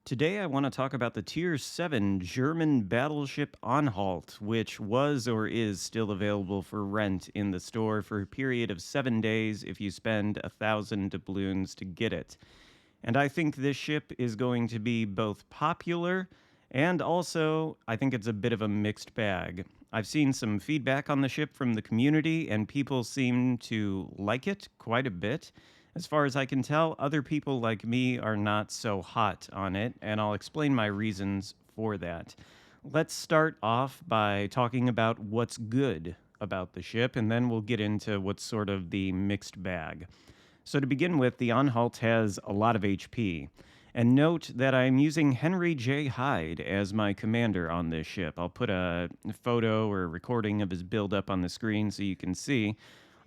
Today, I want to talk about the Tier 7 German battleship Anhalt, which was or is still available for rent in the store for a period of 7 days if you spend 1,000 doubloons to get it. And I think this ship is going to be both popular and also, I think it's a bit of a mixed bag. I've seen some feedback on the ship from the community, and people seem to like it quite a bit. As far as I can tell, other people like me are not so hot on it, and I'll explain my reasons for that. Let's start off by talking about what's good about the ship, and then we'll get into what's sort of the mixed bag. So, to begin with, the Anhalt has a lot of HP. And note that I'm using Henry J. Hyde as my commander on this ship. I'll put a photo or a recording of his build up on the screen so you can see.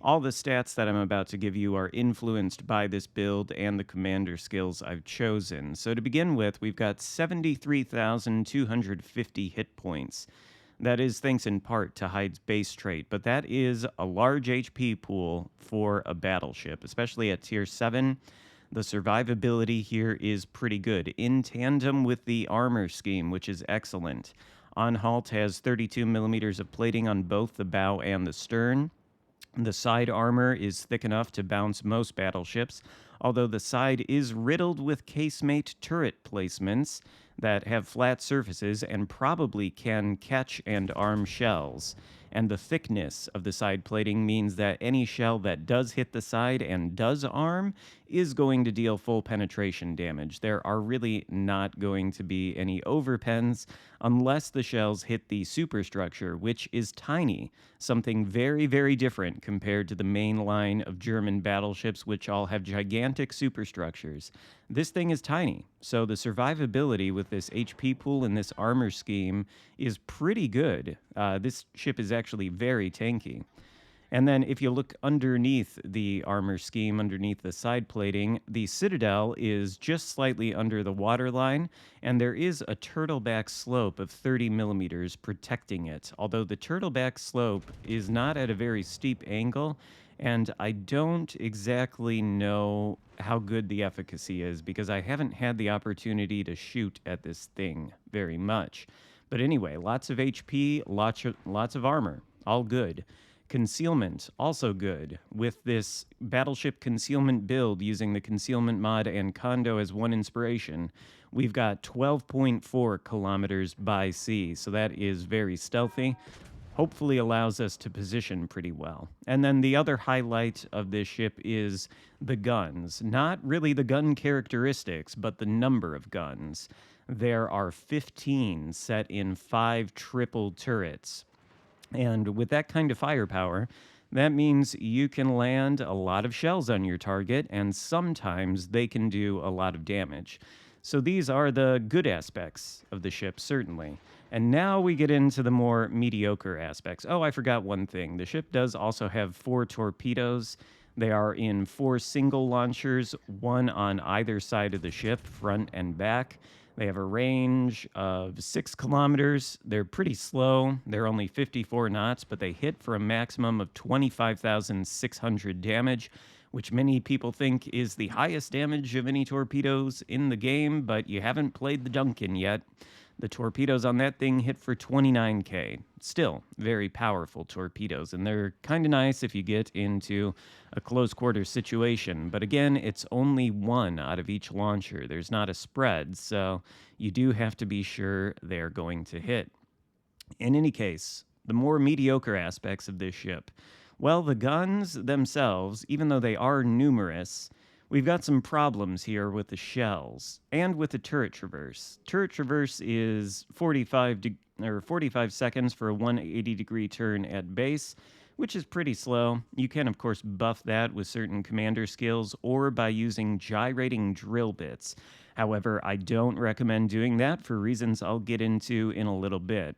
All the stats that I'm about to give you are influenced by this build and the commander skills I've chosen. So to begin with, we've got 73,250 hit points. That is thanks in part to Hyde's base trait, but that is a large HP pool for a battleship, especially at tier 7. The survivability here is pretty good, in tandem with the armor scheme, which is excellent. Anhalt has 32 millimeters of plating on both the bow and the stern. The side armor is thick enough to bounce most battleships, although the side is riddled with casemate turret placements that have flat surfaces and probably can catch and arm shells. And the thickness of the side plating means that any shell that does hit the side and does arm is going to deal full penetration damage. There are really not going to be any overpens unless the shells hit the superstructure, which is tiny, something very, very different compared to the main line of German battleships, which all have gigantic superstructures. This thing is tiny, so the survivability with this HP pool and this armor scheme is pretty good. This ship is actually very tanky. And then if you look underneath the armor scheme, underneath the side plating, the citadel is just slightly under the waterline, and there is a turtleback slope of 30 millimeters protecting it. Although the turtleback slope is not at a very steep angle, and I don't exactly know how good the efficacy is because I haven't had the opportunity to shoot at this thing very much. But anyway, lots of HP, lots of armor, all good. Concealment, also good, with this battleship concealment build using the concealment mod and condo as one inspiration. We've got 12.4 kilometers by sea, so that is very stealthy. Hopefully allows us to position pretty well. And then the other highlight of this ship is the guns. Not really the gun characteristics, but the number of guns. There are 15 set in 5 triple turrets. And with that kind of firepower, that means you can land a lot of shells on your target, and sometimes they can do a lot of damage. So these are the good aspects of the ship, certainly. And now we get into the more mediocre aspects. Oh, I forgot one thing. The ship does also have 4 torpedoes. They are in 4 single launchers, one on either side of the ship, front and back. They have a range of 6 kilometers. They're pretty slow. They're only 54 knots, but they hit for a maximum of 25,600 damage, which many people think is the highest damage of any torpedoes in the game, but you haven't played the Duncan yet. The torpedoes on that thing hit for 29k. Still, very powerful torpedoes, and they're kind of nice if you get into a close quarters situation. But again, it's only one out of each launcher. There's not a spread, so you do have to be sure they're going to hit. In any case, the more mediocre aspects of this ship, well, the guns themselves, even though they are numerous, we've got some problems here with the shells and with the turret traverse. Turret traverse is 45 seconds for a 180-degree turn at base, which is pretty slow. You can, of course, buff that with certain commander skills or by using gyrating drill bits. However, I don't recommend doing that for reasons I'll get into in a little bit.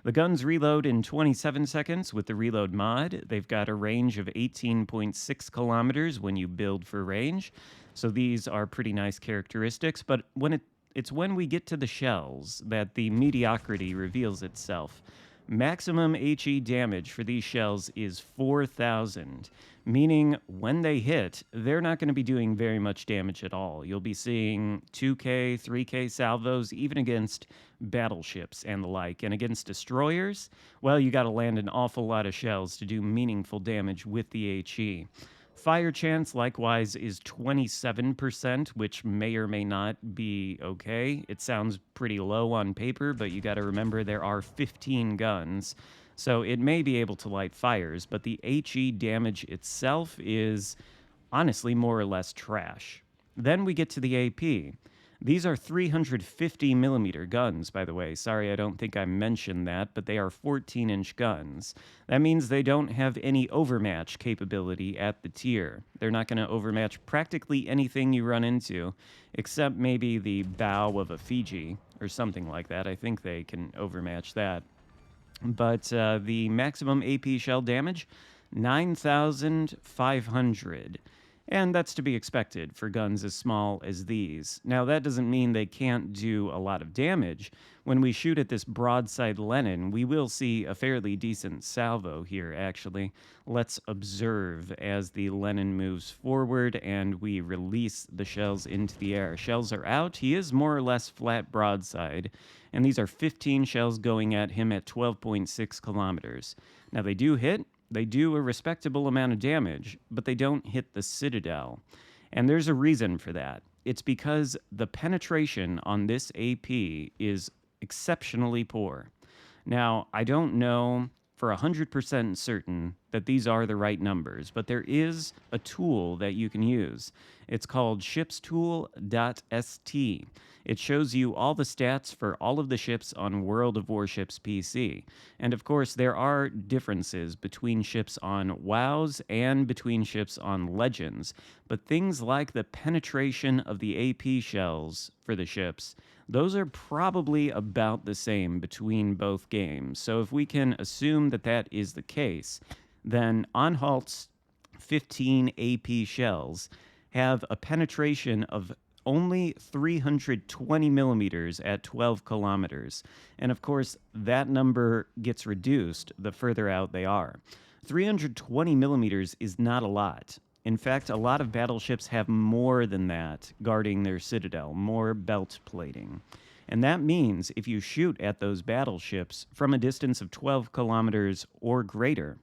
The guns reload in 27 seconds with the reload mod. They've got a range of 18.6 kilometers when you build for range. So these are pretty nice characteristics, but it's when we get to the shells that the mediocrity reveals itself. Maximum HE damage for these shells is 4,000, meaning when they hit, they're not going to be doing very much damage at all. You'll be seeing 2K, 3K salvos, even against battleships and the like. And against destroyers, well, you got to land an awful lot of shells to do meaningful damage with the HE. Fire chance, likewise, is 27%, which may or may not be okay. It sounds pretty low on paper, but you got to remember there are 15 guns. So it may be able to light fires, but the HE damage itself is honestly more or less trash. Then we get to the AP. These are 350 millimeter guns, by the way. Sorry, I don't think I mentioned that, but they are 14-inch guns. That means they don't have any overmatch capability at the tier. They're not going to overmatch practically anything you run into, except maybe the bow of a Fiji or something like that. I think they can overmatch that. But the maximum AP shell damage, 9,500. And that's to be expected for guns as small as these. Now, that doesn't mean they can't do a lot of damage. When we shoot at this broadside Lenin, we will see a fairly decent salvo here, actually. Let's observe as the Lenin moves forward and we release the shells into the air. Shells are out. He is more or less flat broadside, and these are 15 shells going at him at 12.6 kilometers. Now, they do hit. They do a respectable amount of damage, but they don't hit the citadel. And there's a reason for that. It's because the penetration on this AP is exceptionally poor. Now, I don't know for 100% certain that these are the right numbers, but there is a tool that you can use. It's called shipstool.st. It shows you all the stats for all of the ships on World of Warships PC. And of course, there are differences between ships on WoWs and between ships on Legends. But things like the penetration of the AP shells for the ships, those are probably about the same between both games. So if we can assume that that is the case, then Anhalt's 15 AP shells have a penetration of only 320 millimeters at 12 kilometers. And of course, that number gets reduced the further out they are. 320 millimeters is not a lot. In fact, a lot of battleships have more than that guarding their citadel, more belt plating. And that means if you shoot at those battleships from a distance of 12 kilometers or greater,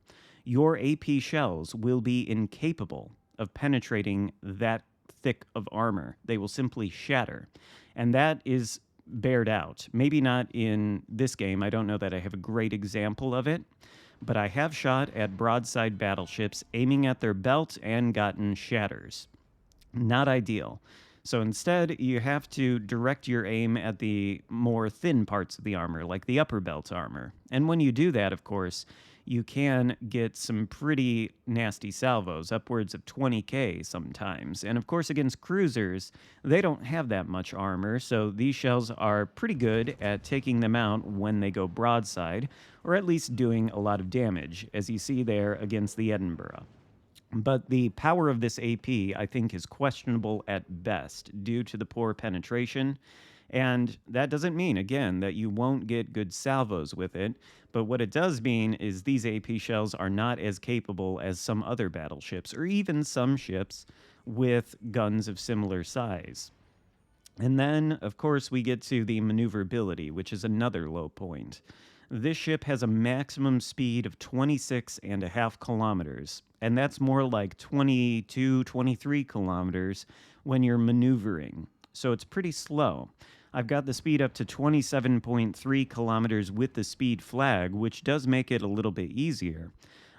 your AP shells will be incapable of penetrating that thick of armor. They will simply shatter. And that is bared out. Maybe not in this game. I don't know that I have a great example of it, but I have shot at broadside battleships aiming at their belt and gotten shatters. Not ideal. So instead, you have to direct your aim at the more thin parts of the armor, like the upper belt armor. And when you do that, of course, you can get some pretty nasty salvos, upwards of 20k sometimes. And of course, against cruisers, they don't have that much armor, so these shells are pretty good at taking them out when they go broadside, or at least doing a lot of damage, as you see there against the Edinburgh. But the power of this AP, I think, is questionable at best due to the poor penetration. And that doesn't mean, again, that you won't get good salvos with it. But what it does mean is these AP shells are not as capable as some other battleships, or even some ships with guns of similar size. And then, of course, we get to the maneuverability, which is another low point. This ship has a maximum speed of 26.5 kilometers, and that's more like 22, 23 kilometers when you're maneuvering. So it's pretty slow. I've got the speed up to 27.3 kilometers with the speed flag, which does make it a little bit easier.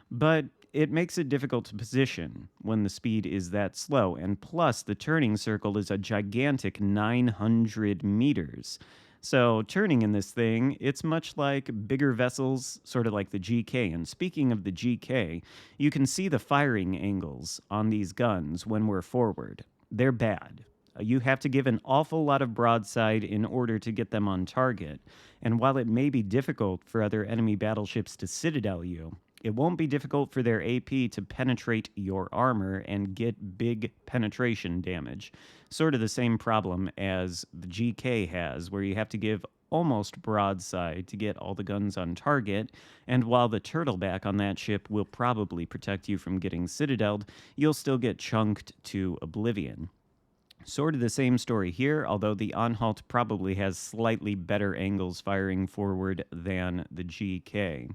But it makes it difficult to position when the speed is that slow. And plus, the turning circle is a gigantic 900 meters. So turning in this thing, it's much like bigger vessels, sort of like the GK. And speaking of the GK, you can see the firing angles on these guns when we're forward. They're bad. You have to give an awful lot of broadside in order to get them on target. And while it may be difficult for other enemy battleships to citadel you, it won't be difficult for their AP to penetrate your armor and get big penetration damage. Sort of the same problem as the GK has, where you have to give almost broadside to get all the guns on target, and while the turtleback on that ship will probably protect you from getting citadeled, you'll still get chunked to oblivion. Sort of the same story here, although the Anhalt probably has slightly better angles firing forward than the GK.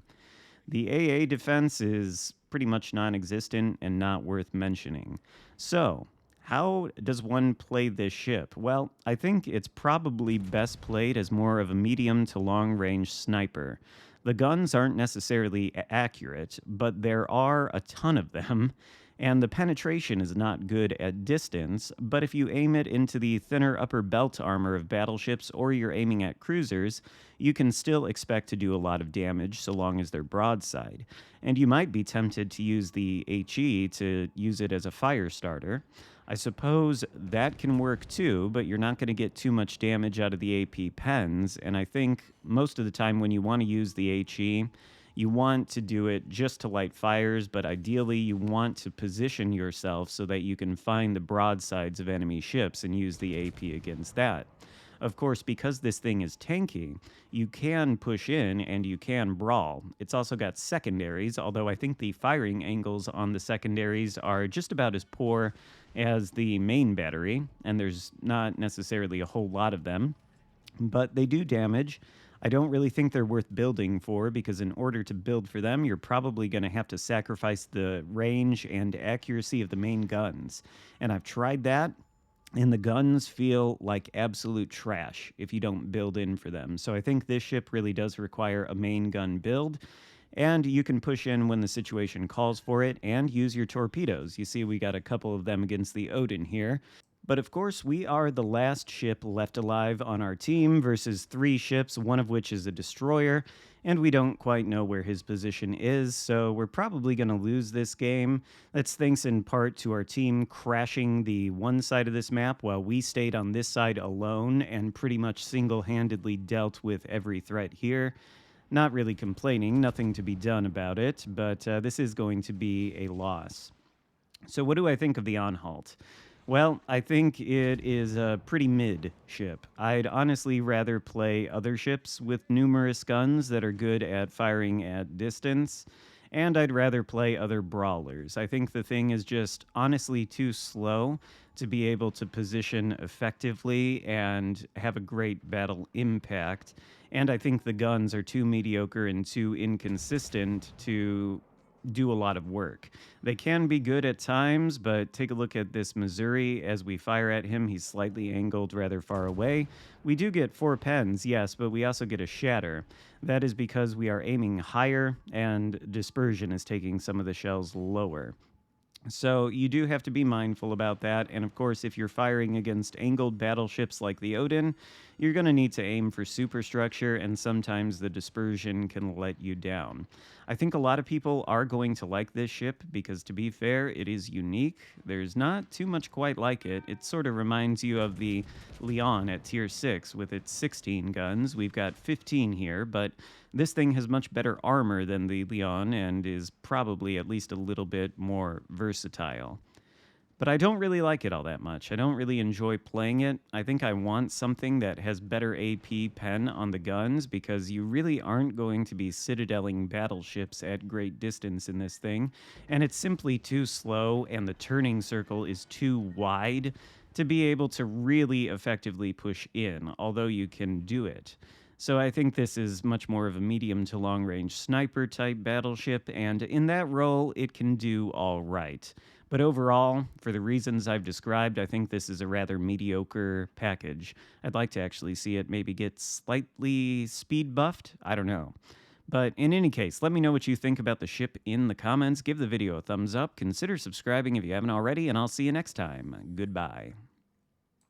The AA defense is pretty much non existent and not worth mentioning. So, how does one play this ship? Well, I think it's probably best played as more of a medium to long range sniper. The guns aren't necessarily accurate, but there are a ton of them, and the penetration is not good at distance, but if you aim it into the thinner upper belt armor of battleships or you're aiming at cruisers, you can still expect to do a lot of damage so long as they're broadside. And you might be tempted to use the HE to use it as a fire starter. I suppose that can work too, but you're not going to get too much damage out of the AP pens, and I think most of the time when you want to use the HE, you want to do it just to light fires, but ideally you want to position yourself so that you can find the broadsides of enemy ships and use the AP against that. Of course, because this thing is tanky, you can push in and you can brawl. It's also got secondaries, although I think the firing angles on the secondaries are just about as poor as the main battery, and there's not necessarily a whole lot of them, but they do damage. I don't really think they're worth building for, because in order to build for them, you're probably going to have to sacrifice the range and accuracy of the main guns. And I've tried that, and the guns feel like absolute trash if you don't build in for them. So I think this ship really does require a main gun build, and you can push in when the situation calls for it and use your torpedoes. You see we got a couple of them against the Odin here. But of course, we are the last ship left alive on our team versus 3 ships, one of which is a destroyer, and we don't quite know where his position is, so we're probably going to lose this game. That's thanks in part to our team crashing the one side of this map while we stayed on this side alone and pretty much single-handedly dealt with every threat here. Not really complaining, nothing to be done about it, but this is going to be a loss. So what do I think of the Anhalt? Well, I think it is a pretty mid ship. I'd honestly rather play other ships with numerous guns that are good at firing at distance, and I'd rather play other brawlers. I think the thing is just honestly too slow to be able to position effectively and have a great battle impact, and I think the guns are too mediocre and too inconsistent to do a lot of work. They can be good at times, but take a look at this Missouri. As we fire at him, he's slightly angled rather far away. We do get 4 pens, yes, but we also get a shatter. That is because we are aiming higher and dispersion is taking some of the shells lower. So you do have to be mindful about that, and of course if you're firing against angled battleships like the Odin, you're going to need to aim for superstructure, and sometimes the dispersion can let you down. I think a lot of people are going to like this ship because, to be fair, it is unique. There's not too much quite like it. It sort of reminds you of the Leon at tier 6 with its 16 guns. We've got 15 here, but this thing has much better armor than the Leon and is probably at least a little bit more versatile. But I don't really like it all that much. I don't really enjoy playing it. I think I want something that has better AP pen on the guns, because you really aren't going to be citadeling battleships at great distance in this thing, and it's simply too slow and the turning circle is too wide to be able to really effectively push in, although you can do it. So I think this is much more of a medium to long range sniper type battleship, and in that role it can do all right. But overall, for the reasons I've described, I think this is a rather mediocre package. I'd like to actually see it maybe get slightly speed buffed. I don't know. But in any case, let me know what you think about the ship in the comments. Give the video a thumbs up. Consider subscribing if you haven't already, and I'll see you next time. Goodbye.